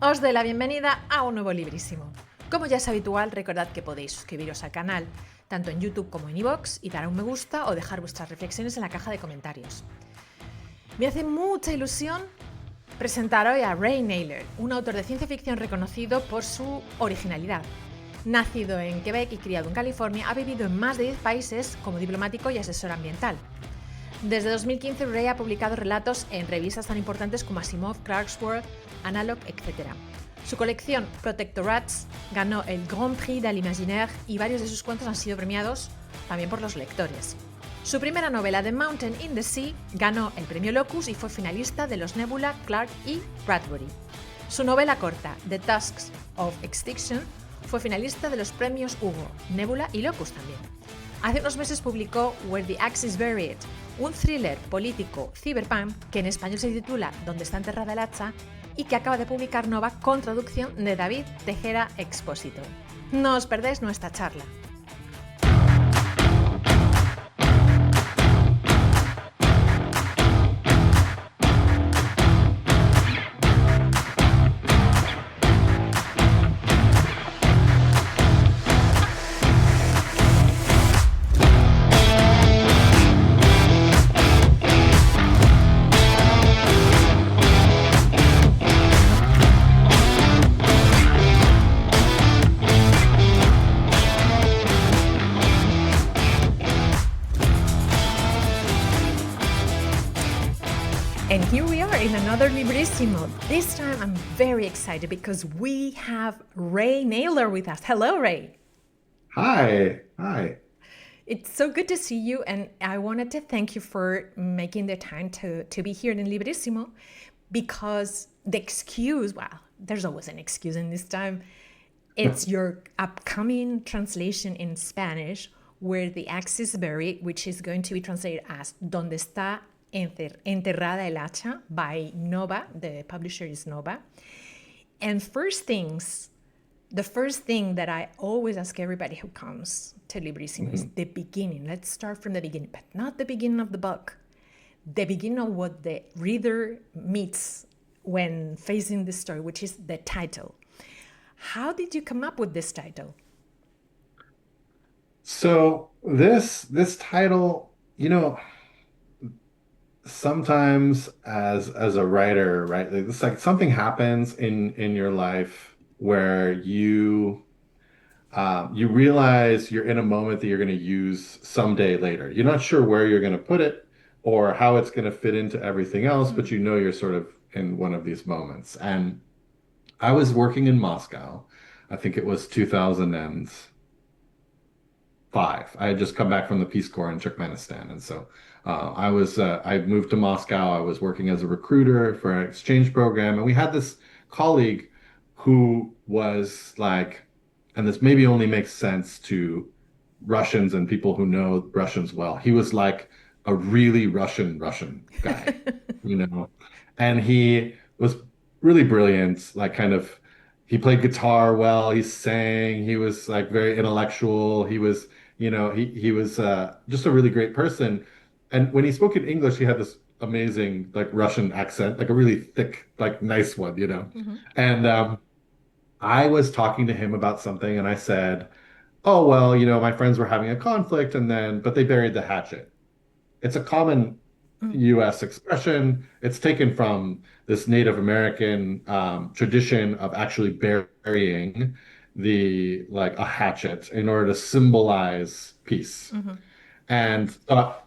Os doy la bienvenida a un nuevo Librísimo. Como ya es habitual, recordad que podéis suscribiros al canal, tanto en YouTube como en iVoox, y dar a un me gusta o dejar vuestras reflexiones en la caja de comentarios. Me hace mucha ilusión presentar hoy a Ray Nayler, un autor de ciencia ficción reconocido por su originalidad. Nacido en Quebec y criado en California, ha vivido en más de 10 países como diplomático y asesor ambiental. Desde 2015, Ray ha publicado relatos en revistas tan importantes como Asimov, Clarkesworld, Analog, etc. Su colección Protectorats ganó el Grand Prix de l'Imaginaire y varios de sus cuentos han sido premiados también por los lectores. Su primera novela, The Mountain in the Sea, ganó el premio Locus y fue finalista de los Nebula, Clarke y Bradbury. Su novela corta, The Tusks of Extinction, fue finalista de los premios Hugo, Nebula y Locus también. Hace unos meses publicó Where the Axe is Buried, un thriller político cyberpunk que en español se titula Donde está enterrada el hacha y que acaba de publicar Nova con traducción de David Tejera Expósito. No os perdéis nuestra charla. And here we are in another Librisimo. This time I'm very excited because we have Ray Nayler with us. Hello, Ray. Hi. Hi. It's so good to see you, and I wanted to thank you for making the time to be here in Librisimo, because the excuse, well, there's always an excuse in this time. It's your upcoming translation in Spanish, Where the Axe is Buried, which is going to be translated as Donde está enterrada el hacha by Nova. The publisher is Nova. And the first thing that I always ask everybody who comes to Librisimo is the beginning. Let's start from the beginning, but not the beginning of the book. The beginning of what the reader meets when facing the story, which is the title. How did you come up with this title? So this title, sometimes as a writer, right? It's like something happens in your life where you realize you're in a moment that you're going to use someday later. You're not sure where you're going to put it or how it's going to fit into everything else, but you're sort of in one of these moments. And I was working in Moscow. I think it was 2005. I had just come back from the Peace Corps in Turkmenistan, and so I moved to Moscow. I was working as a recruiter for an exchange program, and we had this colleague who was like, and this maybe only makes sense to Russians and people who know Russians well. He was like a really Russian guy, and he was really brilliant, like he played guitar well, he sang, he was like very intellectual, he was he was just a really great person. And when he spoke in English, he had this amazing like Russian accent, like a really thick, like nice one, And I was talking to him about something, and I said, oh, well, my friends were having a conflict, but they buried the hatchet. It's a common U.S. expression. It's taken from this Native American tradition of actually burying a hatchet in order to symbolize peace. And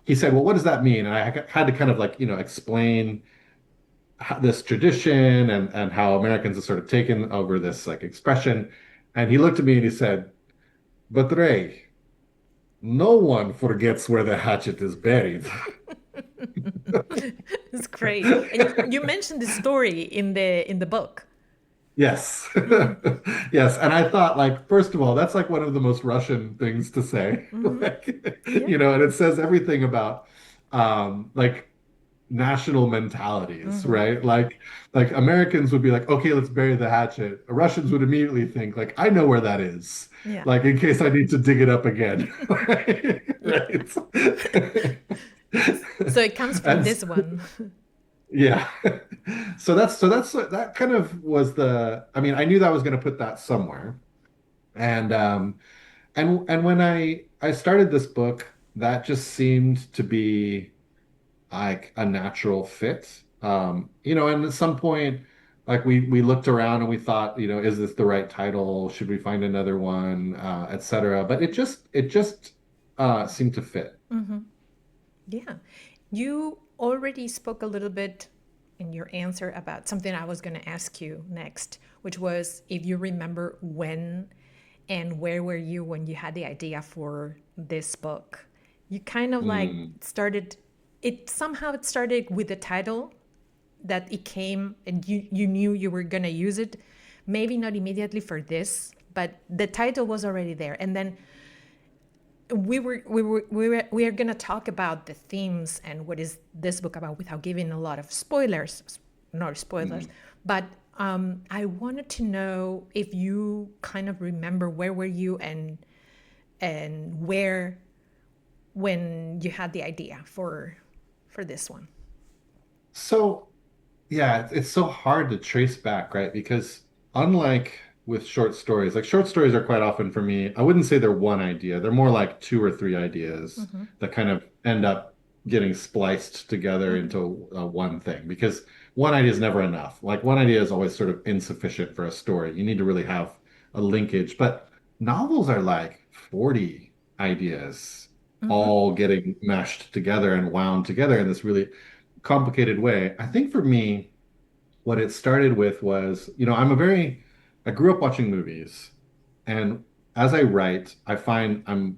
he said, well, what does that mean? And I had to kind of explain this tradition and how Americans have sort of taken over this like expression. And he looked at me and he said, but Ray, no one forgets where the hatchet is buried. It's great. And you mentioned the story in the book. Yes. Yes. And I thought, first of all, that's like one of the most Russian things to say. And it says everything about national mentalities, right? Like Americans would be like, okay, let's bury the hatchet. Russians would immediately think, like, I know where that is. Yeah. Like in case I need to dig it up again. Right? So it comes from this one. Yeah. So that's that kind of was the, I mean, I knew that I was going to put that somewhere. And and when I started this book, that just seemed to be like a natural fit. And at some point, like we looked around and we thought, is this the right title? Should we find another one, et cetera. But it just seemed to fit. Hmm. Yeah. You already spoke a little bit in your answer about something I was going to ask you next, which was if you remember when and where were you when you had the idea for this book. You kind of like Mm. started it somehow it started with the title that it came and you knew you were going to use it, maybe not immediately for this, but the title was already there. And then we are going to talk about the themes and what is this book about without giving a lot of spoilers, not spoilers, Mm. but I wanted to know if you kind of remember where were you and where when you had the idea for this one. So yeah, it's so hard to trace back, right? Because unlike with short stories, like short stories are quite often for me, I wouldn't say they're one idea. They're more like two or three ideas Mm-hmm. that kind of end up getting spliced together Mm-hmm. into one thing. Because one idea is never enough. Like one idea is always sort of insufficient for a story. You need to really have a linkage. But novels are like 40 ideas Mm-hmm. all getting meshed together and wound together in this really complicated way. I think for me, what it started with was, I grew up watching movies, and as I write, I find I'm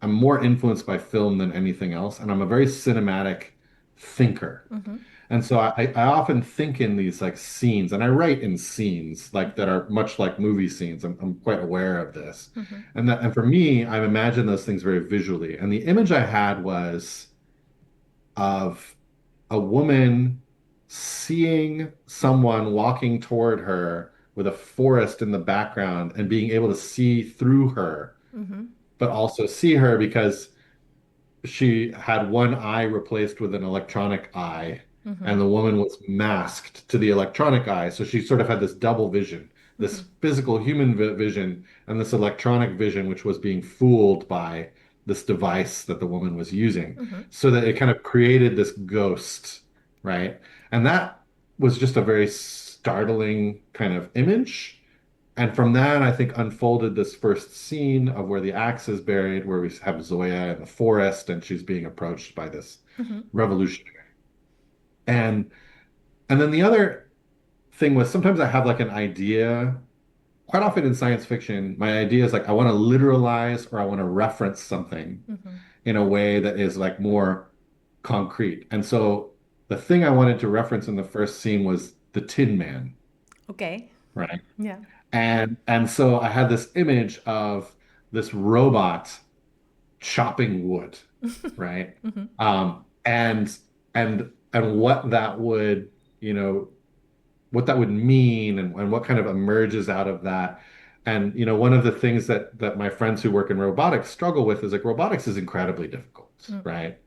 more influenced by film than anything else, and I'm a very cinematic thinker. Mm-hmm. And so I often think in these like scenes, and I write in scenes like that are much like movie scenes. I'm quite aware of this. Mm-hmm. And for me, I imagine those things very visually. And the image I had was of a woman seeing someone walking toward her with a forest in the background and being able to see through her, Mm-hmm. but also see her because she had one eye replaced with an electronic eye, Mm-hmm. and the woman was masked to the electronic eye. So she sort of had this double vision, Mm-hmm. this physical human vision, and this electronic vision, which was being fooled by this device that the woman was using. Mm-hmm. So that it kind of created this ghost, right? And that was just a very startling kind of image. And from that, I think unfolded this first scene of where the axe is buried, where we have Zoya in the forest and she's being approached by this Mm-hmm. revolutionary. And and then the other thing was sometimes I have like an idea. Quite often in science fiction, my idea is like I want to literalize or I want to reference something Mm-hmm. in a way that is like more concrete. And so the thing I wanted to reference in the first scene was the Tin Man, Okay. right? Yeah. And so I had this image of this robot chopping wood, right? Mm-hmm. And what that would, you know, what that would mean and what kind of emerges out of that. And one of the things that my friends who work in robotics struggle with is like robotics is incredibly difficult, right?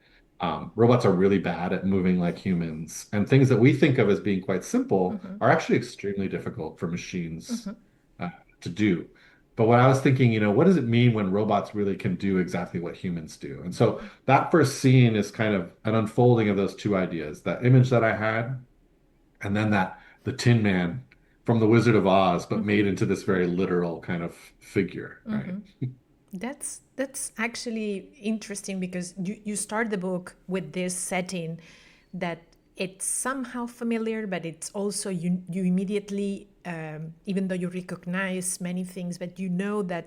Robots are really bad at moving like humans, and things that we think of as being quite simple Mm-hmm. are actually extremely difficult for machines Mm-hmm. uh, to do. But what I was thinking, what does it mean when robots really can do exactly what humans do? And so that first scene is kind of an unfolding of those two ideas, that image that I had, and then that the Tin Man from the Wizard of Oz, but Mm-hmm. made into this very literal kind of figure, right? Mm-hmm. That's actually interesting because you start the book with this setting that it's somehow familiar, but it's also you immediately, even though you recognize many things, but you know that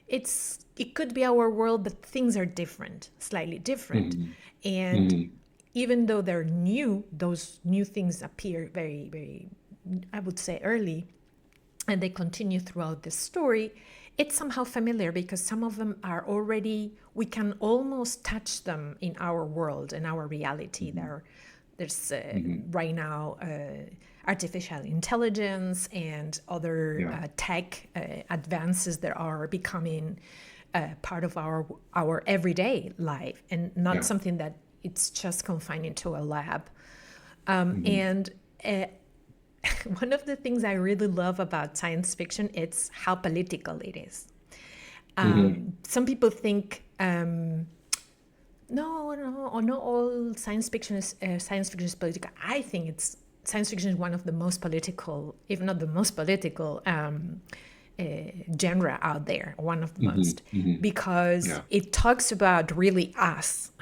it could be our world, but things are different, slightly different, Mhm. and Mhm. even though they're new, those new things appear very, very, I would say, early, and they continue throughout the story. It's somehow familiar because some of them are already, we can almost touch them in our world and our reality. Mhm. There's Mhm. right now artificial intelligence and other Yeah. tech advances that are becoming part of our everyday life and not Yeah. something that it's just confined into a lab. Hmm. And uh, one of the things I really love about science fiction is how political it is. Hmm. Some people think no, no, or not all science fiction is political. I think it's science fiction is one of the most political, if not the most political uh, genre out there, one of the Hmm. most, Hmm. because Yeah. it talks about really us,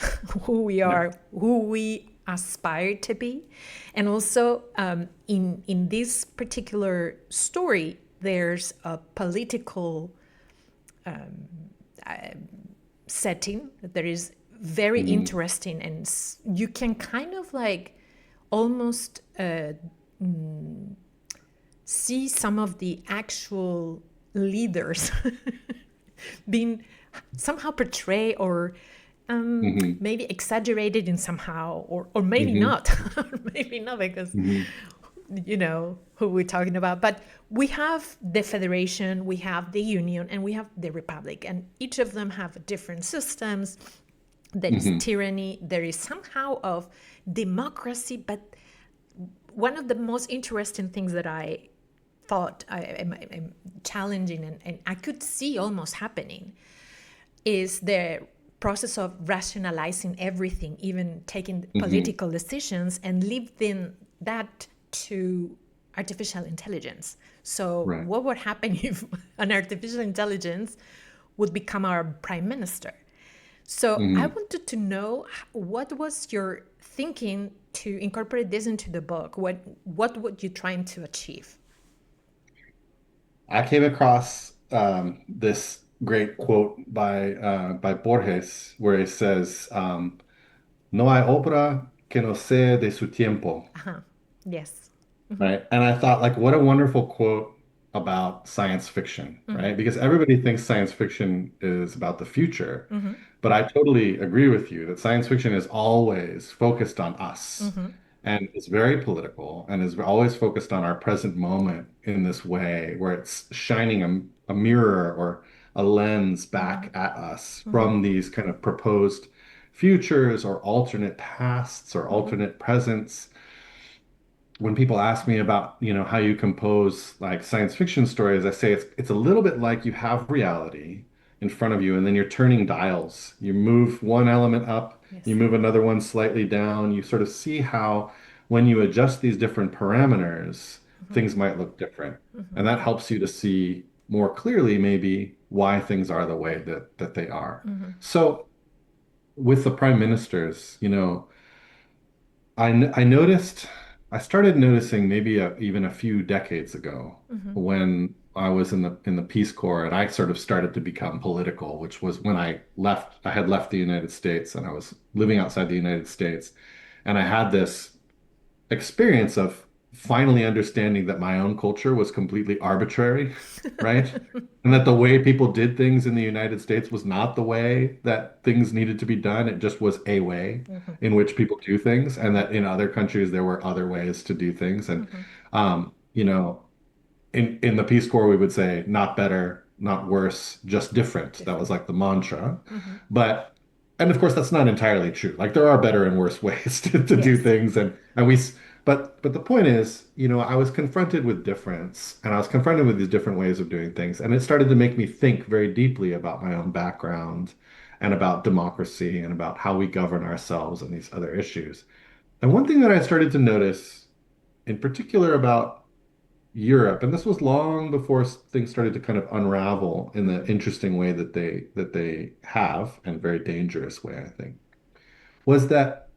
who we Yeah. are, who we aspire to be, and also in this particular story, there's a political setting that is very Hmm. interesting, and you can kind of like almost see some of the actual leaders being somehow portrayed or Hmm. maybe exaggerated in somehow, or maybe Hmm. not, maybe not, because Hmm. you know who we're talking about. But we have the Federation, we have the Union, and we have the Republic, and each of them have different systems. There is Hmm. tyranny, there is somehow of democracy, but one of the most interesting things that I thought I'm challenging, and I could see almost happening, is the process of rationalizing everything, even taking Hmm. political decisions, and leaving that to artificial intelligence. So, Right. what would happen if an artificial intelligence would become our prime minister? So, I Hmm. wanted to know what was your thinking to incorporate this into the book? What were you trying to achieve? I came across this great quote by Borges, where he says, "No hay obra que no sea de su tiempo." Uh-huh. Yes. Right. And I thought, like, what a wonderful quote about science fiction, right? Because everybody thinks science fiction is about the future. But I totally agree with you that science fiction is always focused on us and is very political and is always focused on our present moment in this way, where it's shining a mirror or a lens back at us from these kind of proposed futures or alternate pasts or alternate presents. When people ask me about, how you compose like science fiction stories, I say it's a little bit like you have reality in front of you, and then you're turning dials. You move one element up, you Yes. move another one slightly down. You sort of see how, when you adjust these different parameters, things might look different. And that helps you to see more clearly maybe why things are the way that they are. So with the prime ministers, I noticed, I started noticing maybe even a few decades ago when I was in the Peace Corps, and I sort of started to become political, which was when I had left the United States and I was living outside the United States. And I had this experience of finally understanding that my own culture was completely arbitrary, right? And that the way people did things in the United States was not the way that things needed to be done. It just was a way in which people do things, and that in other countries there were other ways to do things. And um, you know, in the Peace Corps we would say not better, not worse, just different. That was Different. like the mantra. But and of course that's not entirely true. Like there are better and worse ways to do Yes. things, and but the point is, I was confronted with difference, and I was confronted with these different ways of doing things, and it started to make me think very deeply about my own background and about democracy and about how we govern ourselves and these other issues. And one thing that I started to notice in particular about Europe, and this was long before things started to kind of unravel in the interesting way that they have, and very dangerous way, I think, was that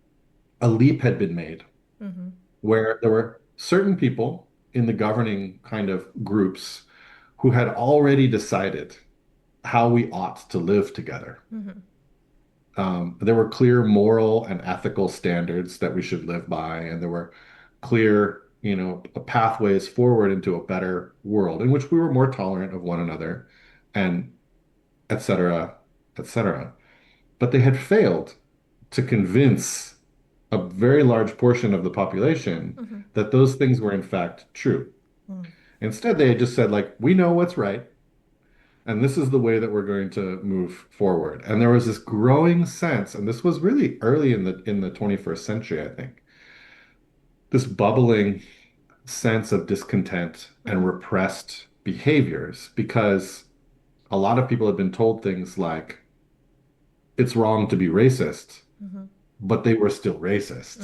a leap had been made where there were certain people in the governing kind of groups who had already decided how we ought to live together. There were clear moral and ethical standards that we should live by, and there were clear, pathways forward into a better world in which we were more tolerant of one another, and et cetera, et cetera. But they had failed to convince a very large portion of the population that those things were in fact true. Instead, they had just said, like, we know what's right, and this is the way that we're going to move forward. And there was this growing sense, and this was really early in the 21st century, I think, this bubbling sense of discontent and repressed behaviors because a lot of people have been told things like it's wrong to be racist, but they were still racist.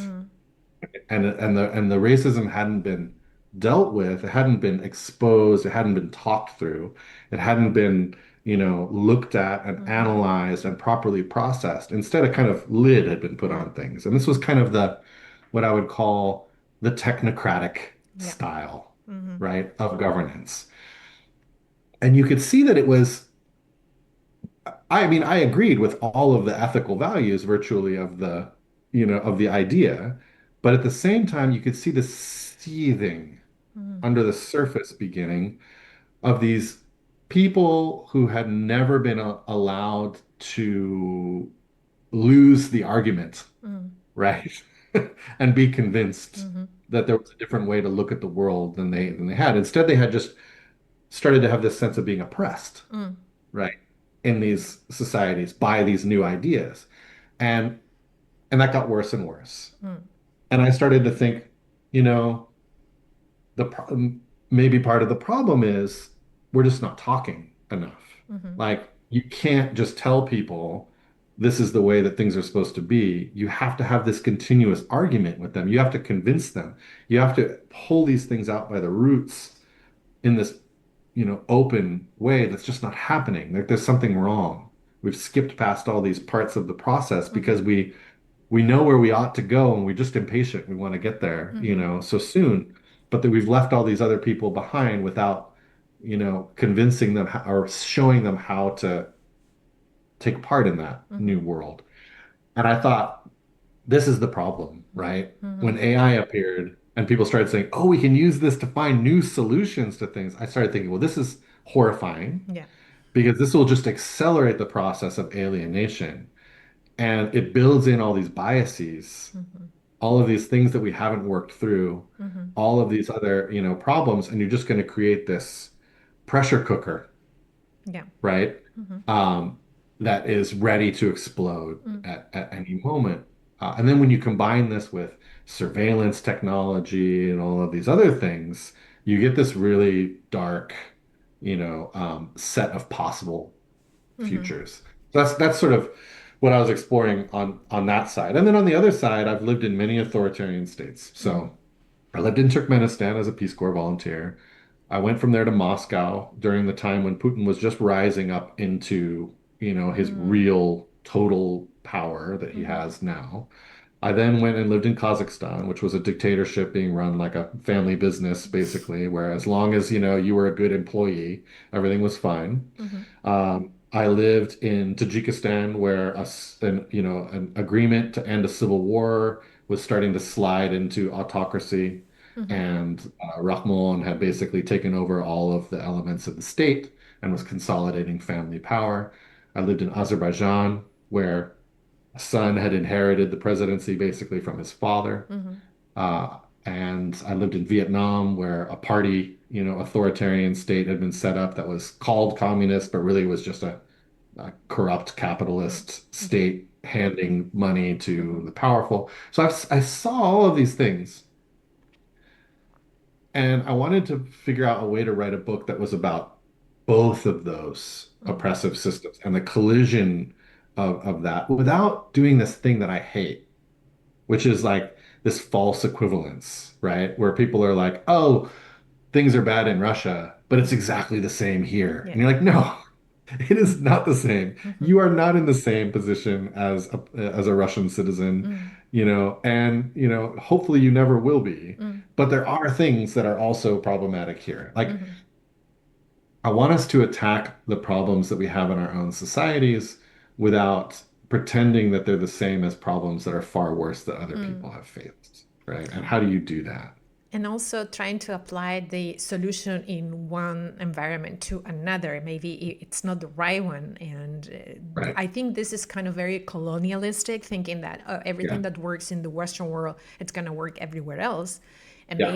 And the racism hadn't been dealt with, it hadn't been exposed, it hadn't been talked through, it hadn't been, looked at and analyzed and properly processed. Instead, a kind of lid had been put on things. And this was kind of the what I would call the technocratic style, right, of governance. And you could see that it was, I mean, I agreed with all of the ethical values virtually of the idea, but at the same time, you could see the seething under the surface beginning of these people who had never been allowed to lose the argument, right? And be convinced that there was a different way to look at the world than they had. Instead, they had just started to have this sense of being oppressed, right, in these societies by these new ideas. And and that got worse and worse. And I started to think, you know, the maybe part of the problem is we're just not talking enough. Like you can't just tell people this is the way that things are supposed to be. You have to have this continuous argument with them. You have to convince them. You have to pull these things out by the roots in this, open way that's just not happening. Like there's something wrong. We've skipped past all these parts of the process because we know where we ought to go and we're just impatient. We want to get there, so soon, but that we've left all these other people behind without, convincing them or showing them how to take part in that new world. And I thought, this is the problem, right? When AI appeared and people started saying, oh, we can use this to find new solutions to things, I started thinking, well, this is horrifying Yeah. because this will just accelerate the process of alienation. And it builds in all these biases, all of these things that we haven't worked through, all of these other, problems, and you're just going to create this pressure cooker, Yeah. right? That is ready to explode at any moment. And then when you combine this with surveillance technology and all of these other things, you get this really dark, set of possible futures. So that's sort of what I was exploring on that side. And then on the other side, I've lived in many authoritarian states. So I lived in Turkmenistan as a Peace Corps volunteer. I went from there to Moscow during the time when Putin was just rising up into, his real total power that he has now. I then went and lived in Kazakhstan, which was a dictatorship being run like a family business, basically, where as long as, you were a good employee, everything was fine. I lived in Tajikistan where an agreement to end a civil war was starting to slide into autocracy. And Rahmon had basically taken over all of the elements of the state and was consolidating family power. I lived in Azerbaijan where a son had inherited the presidency basically from his father. And I lived in Vietnam where a party, authoritarian state had been set up that was called communist, but really was just a corrupt capitalist state handing money to the powerful. So I saw all of these things. And I wanted to figure out a way to write a book that was about both of those oppressive systems and the collision of that without doing this thing that I hate, which is like this false equivalence, right? Where people are like, oh, things are bad in Russia, but it's exactly the same here. Yeah. And you're like, no, it is not the same. You are not in the same position as a Russian citizen, and hopefully you never will be. But there are things that are also problematic here. Like I want us to attack the problems that we have in our own societies without pretending that they're the same as problems that are far worse that other people have faced, right? And how do you do that? And also trying to apply the solution in one environment to another. Maybe it's not the right one. And Right. I think this is kind of very colonialistic, thinking that everything Yeah. that works in the Western world, it's going to work everywhere else. And Yeah.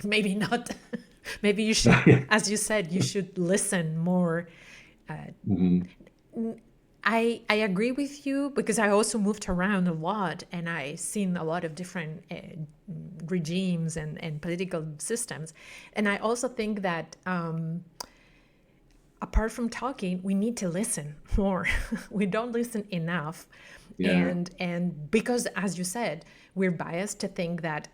maybe not. Maybe you should, as you said, you should listen more. Mhm. I agree with you because I also moved around a lot and I seen a lot of different regimes and political systems. And I also think that apart from talking, we need to listen more. We don't listen enough. Yeah. And because, as you said, we're biased to think that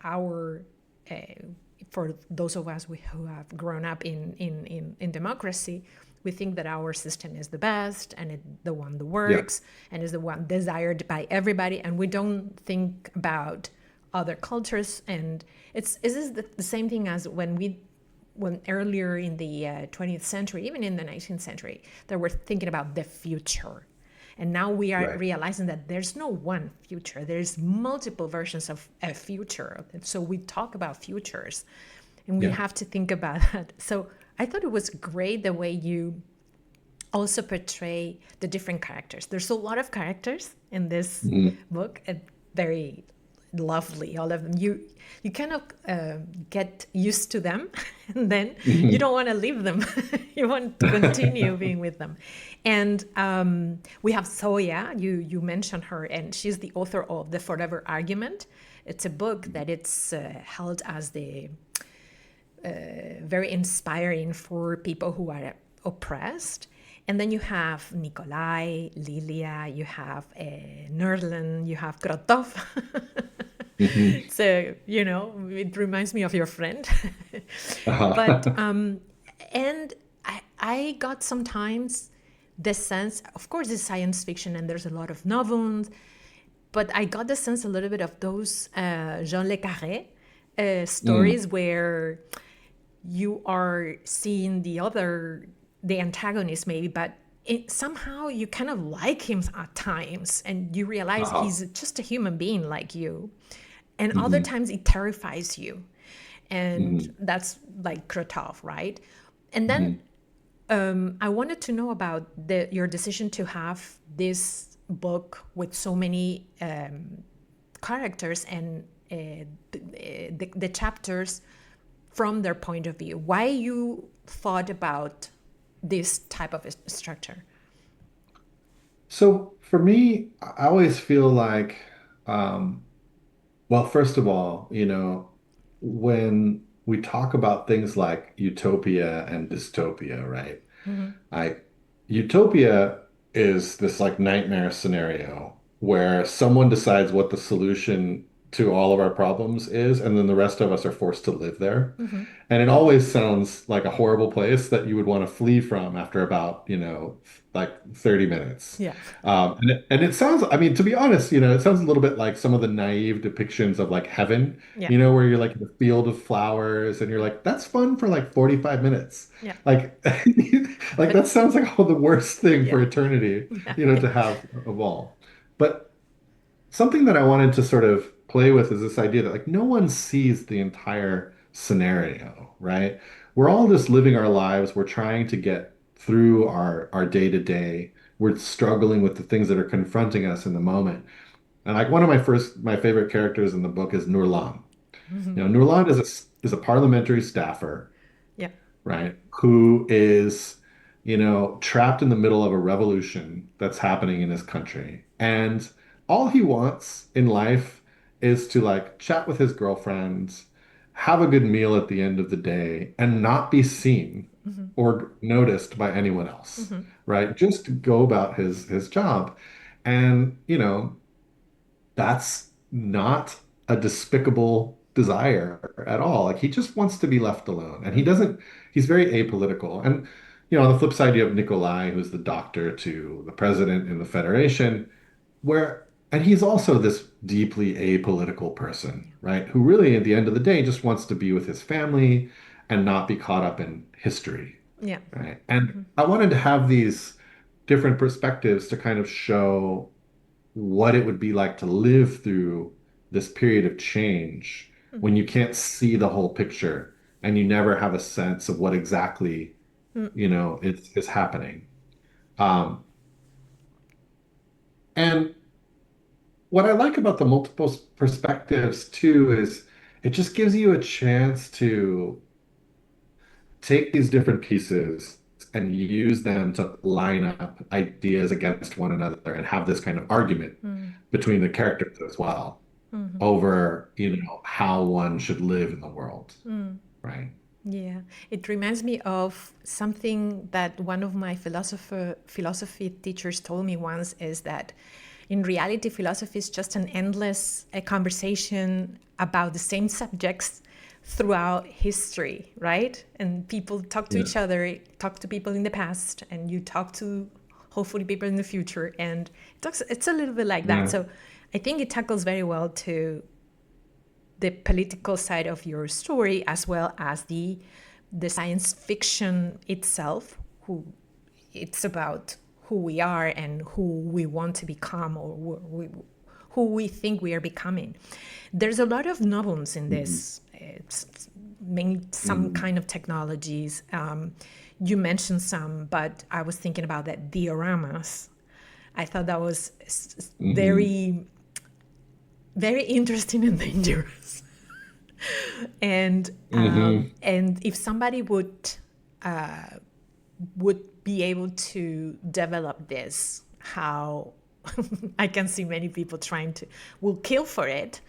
for those of us who have grown up in democracy, we think that our system is the best and the one that Yeah. works and is the one desired by everybody. And we don't think about other cultures. And this is the same thing as when earlier in the 20th century, even in the 19th century, they were thinking about the future. And now we are Right. realizing that there's no one future. There's multiple versions of a future. And so we talk about futures and we Yeah. have to think about that. So I thought it was great the way you also portray the different characters. There's a lot of characters in this Mhm. book, and very lovely, all of them. You kind of get used to them, and then you Mhm. don't want to leave them. You want to continue being with them. And we have Zoya. You mentioned her, and she's the author of The Forever Argument. It's a book that it's held as the very inspiring for people who are oppressed. And then you have Nikolai, Lilia, you have Nerlin, you have Krotov. Mhm. So, it reminds me of your friend. But, Uh-huh. and I got sometimes the sense, of course, it's science fiction and there's a lot of novels, but I got the sense a little bit of those Jean Le Carré Mm. stories where you are seeing the antagonist maybe, but somehow you kind of like him at times and you realize Uh-huh. he's just a human being like you. And other Mhm. times it terrifies you. And Mhm. that's like Krotov, right? And then Mhm. I wanted to know about your decision to have this book with so many characters and the chapters from their point of view. Why you thought about this type of structure? So for me, I always feel like, um, well, first of all, when we talk about things like utopia and dystopia, right? Mm-hmm. I Utopia is this like nightmare scenario where someone decides what the solution to all of our problems is, and then the rest of us are forced to live there. Mm-hmm. And it always sounds like a horrible place that you would want to flee from after about, like 30 minutes. Yeah. And it sounds, I mean, to be honest, it sounds a little bit like some of the naive depictions of like heaven, Yeah. where you're like in a field of flowers and you're like, that's fun for like 45 minutes. Yeah. Like, like But that sounds like the worst thing yeah. for eternity, Yeah. to have evolve. But something that I wanted to sort of play with is this idea that like no one sees the entire scenario, right? We're all just living our lives. We're trying to get through our day to day. We're struggling with the things that are confronting us in the moment. And like one of my favorite characters in the book is Nurlan. Mm-hmm. Nurlan is a parliamentary staffer, Yeah. right? Who is, trapped in the middle of a revolution that's happening in his country. And all he wants in life is to like chat with his girlfriends, have a good meal at the end of the day, and not be seen Mm-hmm. or noticed by anyone else, Mm-hmm. right? Just go about his job. And, that's not a despicable desire at all. Like he just wants to be left alone. And he's very apolitical. And, on the flip side, you have Nikolai, who's the doctor to the president in the Federation, and he's also this deeply apolitical person, right? Who really, at the end of the day, just wants to be with his family and not be caught up in history, Yeah. right? And Mm-hmm. I wanted to have these different perspectives to kind of show what it would be like to live through this period of change when you can't see the whole picture and you never have a sense of what exactly, Mm-hmm. is happening. Um, and what I like about the multiple perspectives too is it just gives you a chance to take these different pieces and use them to line up ideas against one another and have this kind of argument between the characters as well over, how one should live in the world, right? Yeah, it reminds me of something that one of my philosophy teachers told me once, is that in reality, philosophy is just an endless conversation about the same subjects throughout history, right? And people talk to each other, talk to people in the past, and you talk to hopefully people in the future. And it's a little bit like that. So I think it tackles very well to the political side of your story, as well as the science fiction itself. It's about who we are and who we want to become, or who we think we are becoming. There's a lot of novels in this. It's mainly some kind of technologies. You mentioned some, but I was thinking about that dioramas. I thought that was very, very interesting and dangerous. And if somebody would be able to develop this, how I can see many people will kill for it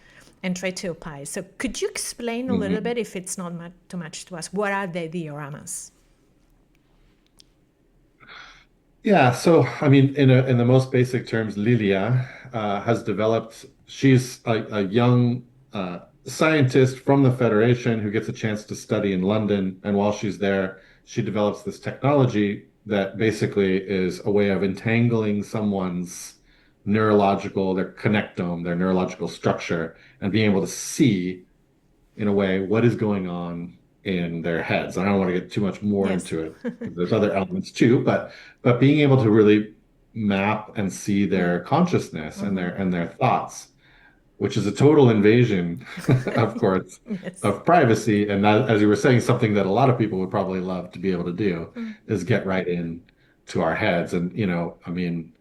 and try to apply. So could you explain a little bit, if it's not too much to ask, what are the dioramas? Yeah, so I mean, in the most basic terms, Lilia has developed. She's a young scientist from the Federation who gets a chance to study in London, and while she's there, she develops this technology that basically is a way of entangling someone's their connectome, their neurological structure, and being able to see, in a way, what is going on in their heads. I don't want to get too much more into it, 'cause there's other elements too, but being able to really map and see their consciousness and their thoughts, which is a total invasion, of course, of privacy. And that, as you were saying, something that a lot of people would probably love to be able to do is get right in to our heads. And, I mean,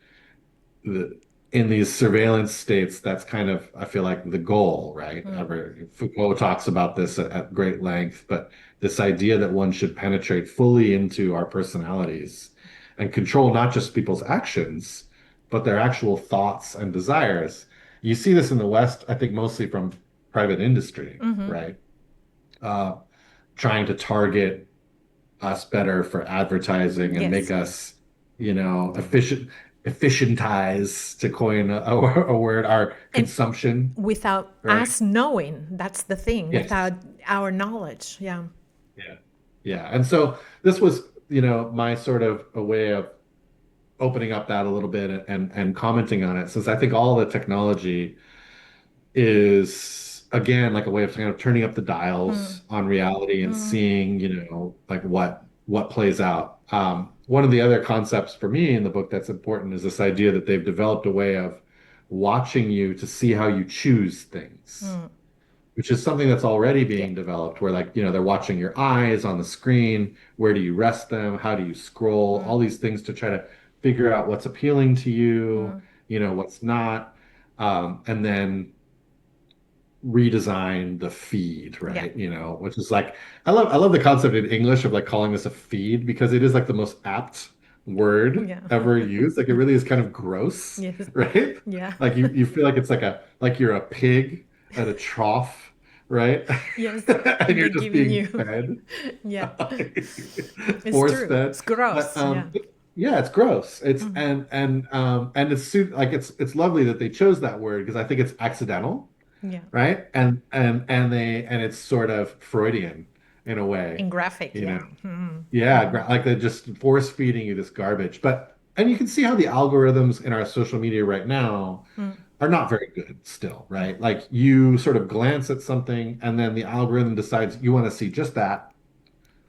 in these surveillance states, that's kind of, I feel like, the goal, right? Foucault talks about this at great length, but this idea that one should penetrate fully into our personalities and control not just people's actions, but their actual thoughts and desires. You see this in the West, I think, mostly from private industry, right? Trying to target us better for advertising and make us, efficientize, to coin a word, our consumption. Without us knowing, that's the thing, without our knowledge. Yeah. And so this was, my sort of a way of opening up that a little bit and commenting on it, since I think all the technology is, again, like a way of kind of turning up the dials on reality and seeing, like what plays out. One of the other concepts for me in the book that's important is this idea that they've developed a way of watching you to see how you choose things, which is something that's already being developed, where, like, they're watching your eyes on the screen. Where do you rest them? How do you scroll? All these things to try to figure out what's appealing to you, what's not, and then redesign the feed, right? Which is like, I love the concept in English of like calling this a feed, because it is like the most apt word ever used. Like, it really is kind of gross, right? Like you feel like it's like you're a pig at a trough, right? And you're just being fed. It's force true. fed. It's gross. But, it's gross. It's and it's lovely that they chose that word, because I think it's accidental. Right. And it's sort of Freudian in a way. In graphic. Like they're just force feeding you this garbage. And you can see how the algorithms in our social media right now are not very good still, right? Like, you sort of glance at something and then the algorithm decides you want to see just that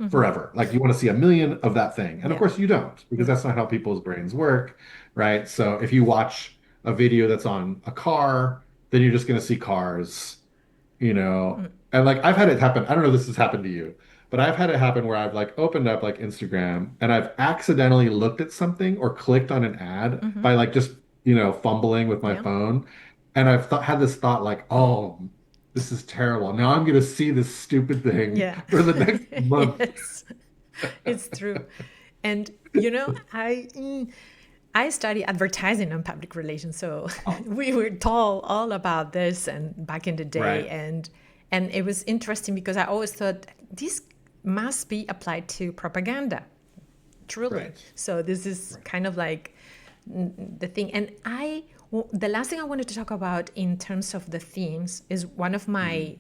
forever. Like, you want to see a million of that thing. And of course you don't, because that's not how people's brains work, right? So if you watch a video that's on a car, then you're just going to see cars, and like, I've had it happen. I don't know if this has happened to you, but I've had it happen where I've like opened up like Instagram and I've accidentally looked at something or clicked on an ad by like just, fumbling with my phone. And I've had this thought like, oh, this is terrible. Now I'm going to see this stupid thing for the next month. It's true. And I study advertising and public relations, so we were told all about this and back in the day, Right. and it was interesting because I always thought this must be applied to propaganda, truly. Right. So this is kind of like the thing. And the last thing I wanted to talk about in terms of the themes is one of my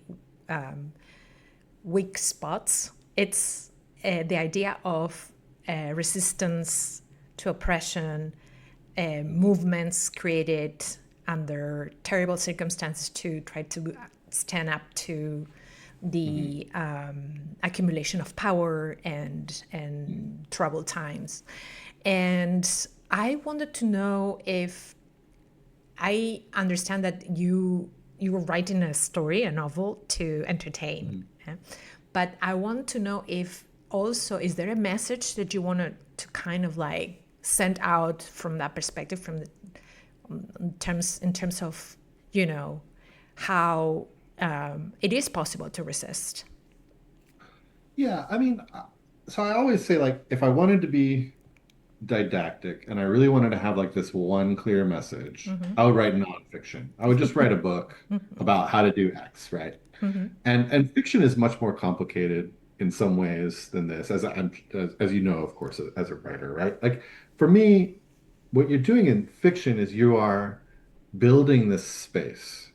weak spots. It's the idea of resistance to oppression, movements created under terrible circumstances to try to stand up to the accumulation of power and troubled times. And I wanted to know if I understand that you were writing a story, a novel to entertain. But I want to know if also, is there a message that you wanted to kind of like send out from that perspective, from the in terms of, how it is possible to resist? Yeah, I mean, so I always say like if I wanted to be didactic and I really wanted to have like this one clear message, I would write nonfiction. I would just write a book about how to do X, right? And fiction is much more complicated in some ways than this, as you know, of course, as a writer, right? Like for me, what you're doing in fiction is you are building this space.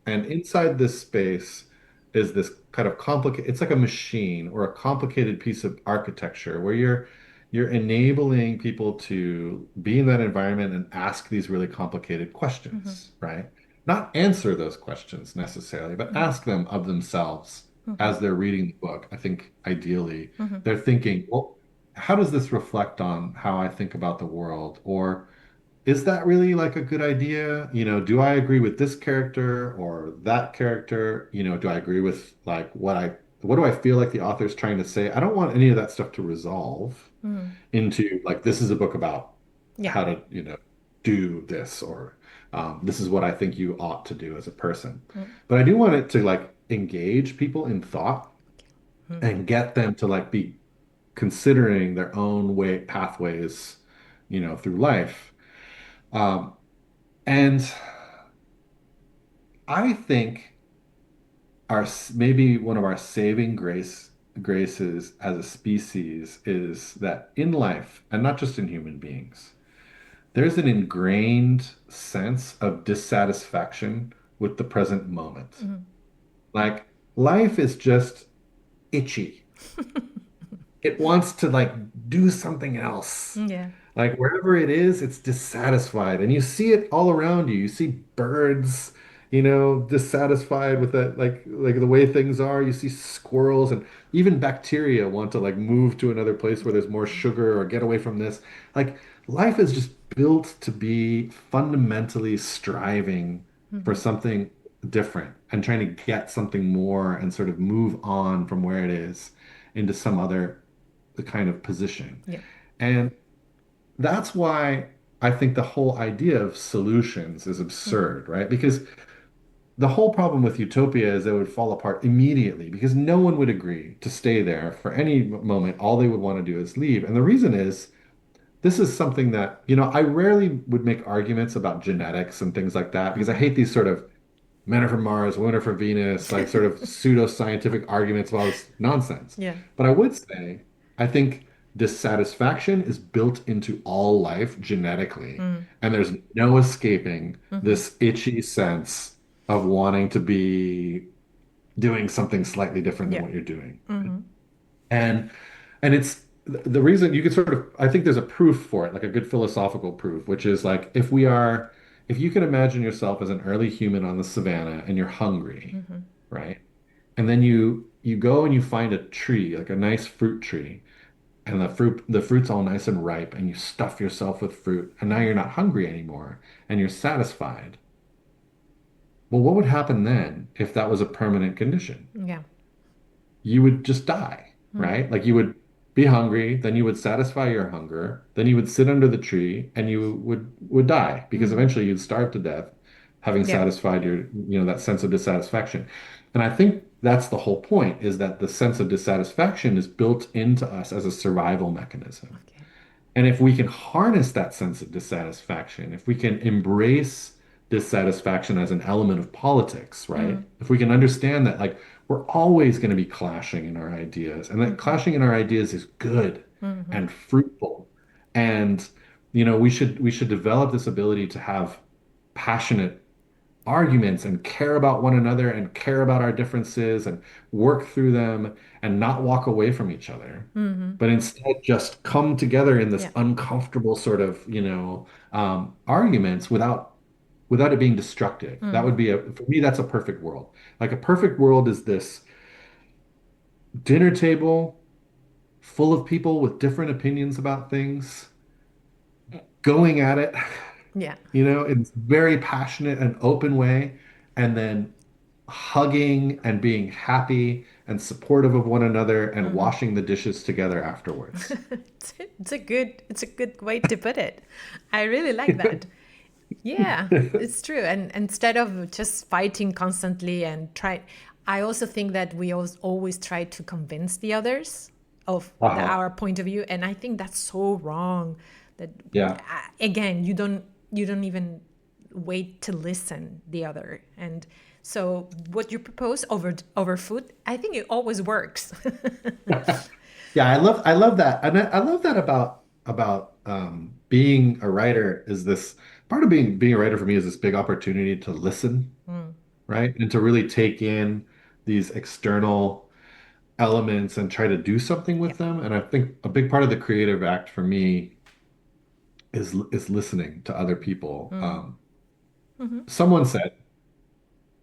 And inside this space is this kind of complicated, it's like a machine or a complicated piece of architecture where you're enabling people to be in that environment and ask these really complicated questions, right? Not answer those questions necessarily, but ask them of themselves as they're reading the book. I think ideally they're thinking, well, how does this reflect on how I think about the world? Or is that really like a good idea? Do I agree with this character or that character? Do I agree with like what do I feel like the author's trying to say? I don't want any of that stuff to resolve into like this is a book about Yeah. how to, do this or this is what I think you ought to do as a person. But I do want it to like engage people in thought and get them to like be considering their own pathways, through life. Um, and I think maybe one of our saving graces as a species is that in life, and not just in human beings, there's an ingrained sense of dissatisfaction with the present moment. Like life is just itchy. It wants to like do something else. Yeah. Like wherever it is, it's dissatisfied. And you see it all around you. You see birds, dissatisfied with that, like the way things are. You see squirrels and even bacteria want to like move to another place where there's more sugar or get away from this. Like life is just built to be fundamentally striving for something different and trying to get something more and sort of move on from where it is into some other kind of position. Yeah. And that's why I think the whole idea of solutions is absurd, right? Because the whole problem with utopia is it would fall apart immediately because no one would agree to stay there for any moment. All they would want to do is leave. And the reason is this is something that, I rarely would make arguments about genetics and things like that because I hate these sort of men are from Mars, women are from Venus, like sort of pseudo-scientific arguments about this nonsense. Yeah. But I would say, I think dissatisfaction is built into all life genetically, and there's no escaping this itchy sense of wanting to be doing something slightly different than Yeah. what you're doing. And it's the reason you can sort of, I think there's a proof for it, like a good philosophical proof, which is like if you can imagine yourself as an early human on the savannah and you're hungry, right? And then you go and you find a tree, like a nice fruit tree, and the fruit's all nice and ripe, and you stuff yourself with fruit, and now you're not hungry anymore, and you're satisfied. Well, what would happen then if that was a permanent condition? Yeah. You would just die, right? Like you would be hungry, then you would satisfy your hunger, then you would sit under the tree and you would die because eventually you'd starve to death having Yeah. satisfied that sense of dissatisfaction. And I think that's the whole point is that the sense of dissatisfaction is built into us as a survival mechanism. Okay. And if we can harness that sense of dissatisfaction, if we can embrace dissatisfaction as an element of politics, right? If we can understand that, like, we're always going to be clashing in our ideas, and that clashing in our ideas is good and fruitful. And, we should develop this ability to have passionate arguments and care about one another and care about our differences and work through them and not walk away from each other, but instead just come together in this Yeah. uncomfortable sort of, arguments without it being destructive. That would be for me, that's a perfect world. Like a perfect world is this dinner table full of people with different opinions about things, going at it, Yeah. in a very passionate and open way, and then hugging and being happy and supportive of one another and washing the dishes together afterwards. It's a good way to put it. I really like that. Yeah, it's true. And instead of just fighting constantly and try, I also think that we always try to convince the others of Uh-huh. our point of view, and I think that's so wrong. That Yeah. again, you don't even wait to listen the other, and so what you propose over food, I think it always works. Yeah, I love that. And I love that about being a writer is this part of being a writer for me is this big opportunity to listen, right? And to really take in these external elements and try to do something Yeah. with them. And I think a big part of the creative act for me is listening to other people. Someone said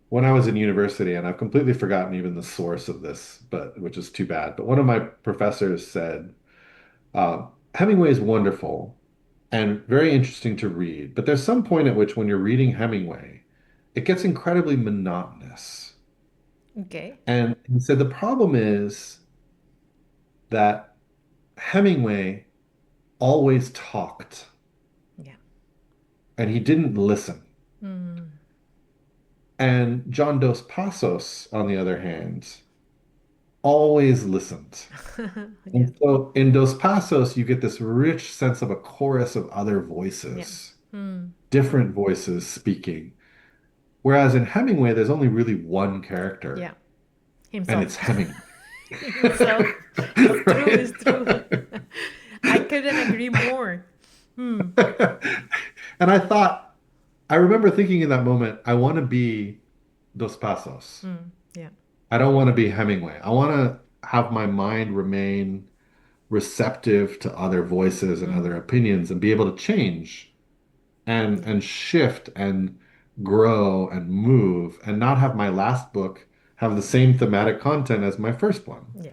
when I was in university, and I've completely forgotten even the source of this, but which is too bad. But one of my professors said, Hemingway is wonderful and very interesting to read, but there's some point at which when you're reading Hemingway, it gets incredibly monotonous. Okay. And he said the problem is that Hemingway always talked Yeah. and he didn't listen. And John Dos Passos, on the other hand, always listened. Yeah. And so in Dos Passos, you get this rich sense of a chorus of other Yeah. voices, different voices speaking. Whereas in Hemingway, there's only really one character, Yeah. and Himself. it's Hemingway. Himself. It's true. Right? It's true. I couldn't agree more. And I remember thinking in that moment, I want to be Dos Passos. Yeah. I don't want to be Hemingway. I want to have my mind remain receptive to other voices and other opinions and be able to change and shift and grow and move and not have my last book have the same thematic content as my first one, Yeah.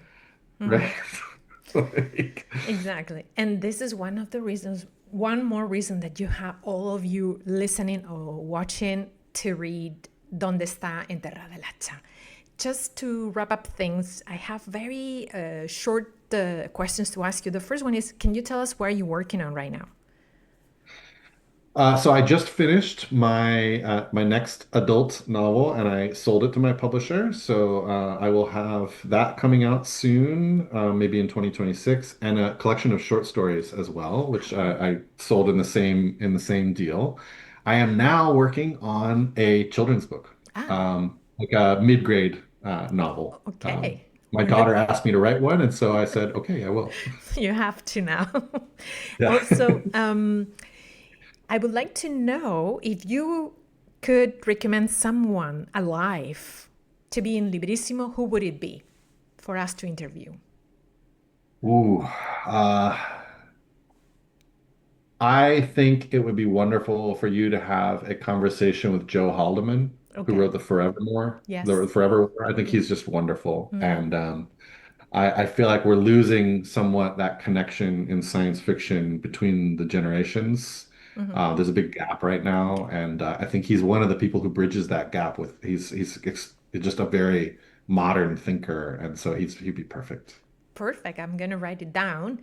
right? Like, Exactly. And this is one of the reasons, one more reason that you have all of you listening or watching to read Donde está enterrada el hacha. Just to wrap up things, I have very short questions to ask you. The first one is, can you tell us where you're working on right now? so I just finished my next adult novel, and I sold it to my publisher. So I will have that coming out soon, maybe in 2026, and a collection of short stories as well, which I sold in the same deal. I am now working on a children's book, Ah, like a mid-grade novel. okay. My Look, daughter asked me to write one, and so I said, okay, I will. you have to now. Yeah. Also, I would like to know if you could recommend someone alive to be in Librissimo, who would it be for us to interview? Ooh, uh, I think it would be wonderful for you to have a conversation with Joe Haldeman, who Okay. wrote The Yes. Forever War. I think Yeah. he's just wonderful. And I feel like we're losing somewhat that connection in science fiction between the generations. There's a big gap right now, and I think he's one of the people who bridges that gap with he's just a very modern thinker, and so he'd be perfect. Perfect. I'm going to write it down.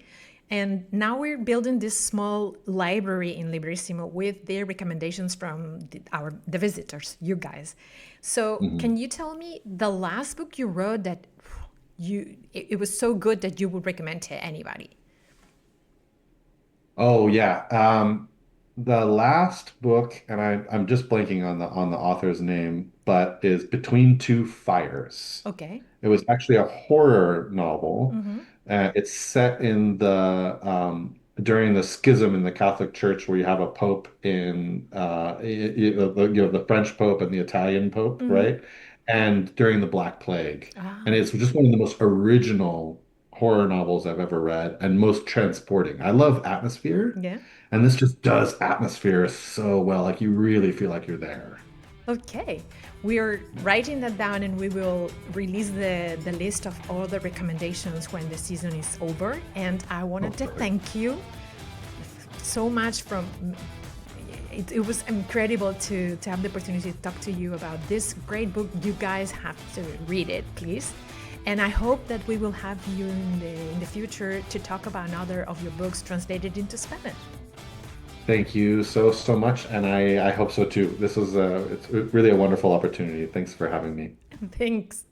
And now we're building this small library in Librissimo with the recommendations from the visitors, you guys. So, Mhm. can you tell me the last book you wrote that it was so good that you would recommend to anybody? Oh yeah. The last book, and I'm just blanking on the author's name, but is Between Two Fires. Okay. It was actually a horror novel. Mm-hmm. It's set in the during the schism in the Catholic Church, where you have a pope in you have the French Pope and the Italian Pope, Mm-hmm. right? And during the Black Plague, and Ah, it's just one of the most original horror novels I've ever read and most transporting. I love atmosphere, yeah. and this just does atmosphere so well. Like you really feel like you're there. Okay. We are writing that down and we will release the list of all the recommendations when the season is over. And I Oh, wanted to perfect. thank you so much it was incredible to have the opportunity to talk to you about this great book. You guys have to read it, please. And I hope that we will have you in the future to talk about another of your books translated into Spanish. Thank you so much, and I hope so too. This was it's really a wonderful opportunity. Thanks for having me. Thanks.